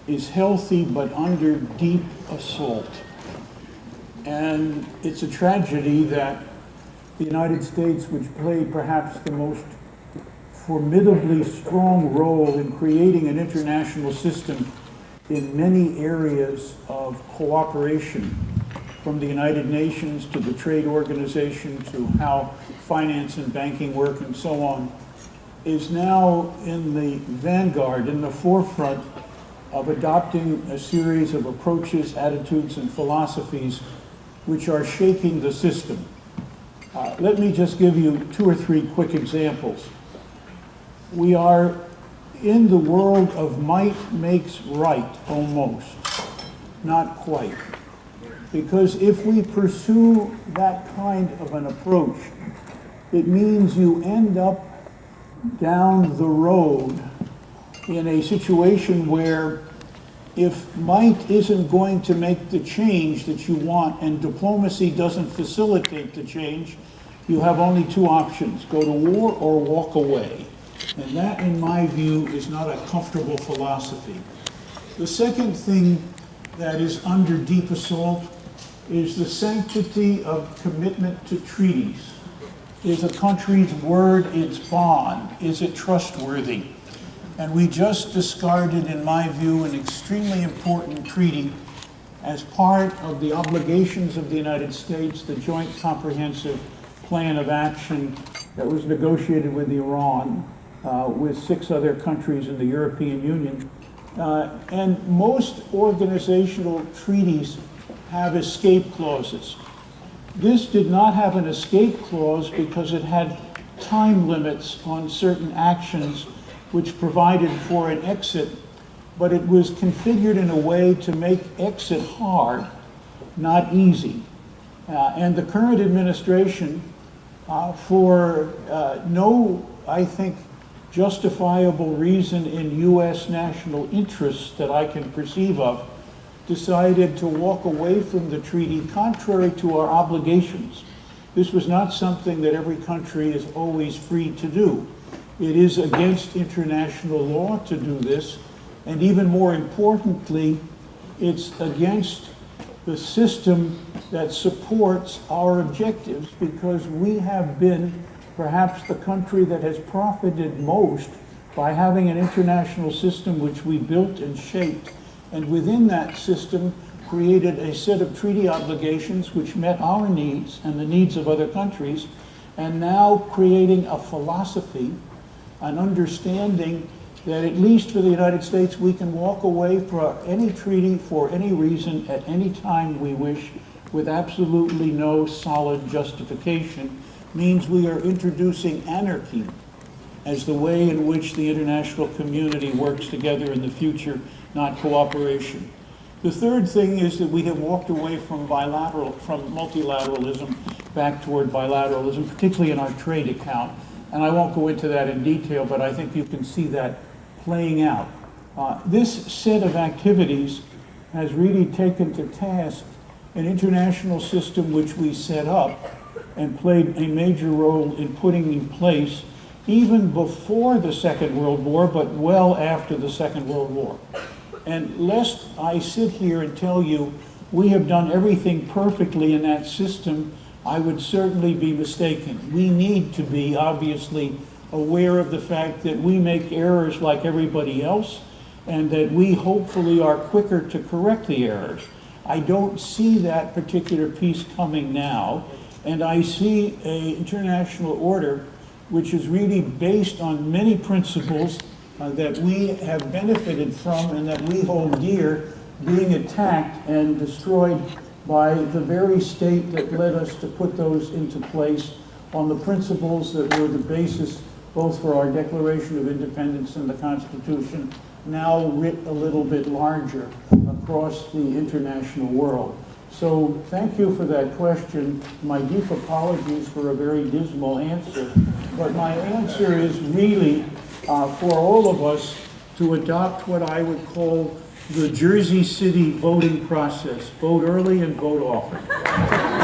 is healthy but under deep assault. And it's a tragedy that the United States, which played perhaps the most formidably strong role in creating an international system in many areas of cooperation, from the United Nations to the Trade Organization to how finance and banking work and so on, is now in the vanguard, in the forefront of adopting a series of approaches, attitudes, and philosophies which are shaking the system. Let me just give you 2 or 3 quick examples. We are in the world of might makes right, almost, not quite. Because if we pursue that kind of an approach, it means you end up down the road in a situation where if might isn't going to make the change that you want and diplomacy doesn't facilitate the change, you have only 2 options: go to war or walk away. And that, in my view, is not a comfortable philosophy. The second thing that is under deep assault is the sanctity of commitment to treaties. Is a country's word its bond? Is it trustworthy? And we just discarded, in my view, an extremely important treaty as part of the obligations of the United States, the Joint Comprehensive Plan of Action that was negotiated with Iran, with 6 other countries in the European Union. And most organizational treaties have escape clauses. This did not have an escape clause because it had time limits on certain actions which provided for an exit, but it was configured in a way to make exit hard, not easy. And the current administration, for no, I think, justifiable reason in U.S. national interests that I can perceive of, decided to walk away from the treaty contrary to our obligations. This was not something that every country is always free to do. It is against international law to do this, and even more importantly, it's against the system that supports our objectives, because we have been perhaps the country that has profited most by having an international system which we built and shaped, and within that system created a set of treaty obligations which met our needs and the needs of other countries, and now creating a philosophy, an understanding that at least for the United States we can walk away from any treaty for any reason at any time we wish with absolutely no solid justification, means we are introducing anarchy as the way in which the international community works together in the future, not cooperation. The third thing is that we have walked away from multilateralism back toward bilateralism, particularly in our trade account. And I won't go into that in detail, but I think you can see that playing out. This set of activities has really taken to task an international system which we set up and played a major role in putting in place even before the Second World War, but well after the Second World War. And lest I sit here and tell you we have done everything perfectly in that system, I would certainly be mistaken. We need to be obviously aware of the fact that we make errors like everybody else, and that we hopefully are quicker to correct the errors. I don't see that particular piece coming now, and I see an international order which is really based on many principles that we have benefited from and that we hold dear, being attacked and destroyed by the very state that led us to put those into place on the principles that were the basis both for our Declaration of Independence and the Constitution, now writ a little bit larger across the international world. So thank you for that question. My deep apologies for a very dismal answer, but my answer is really for all of us to adopt what I would call the Jersey City voting process. Vote early and vote often.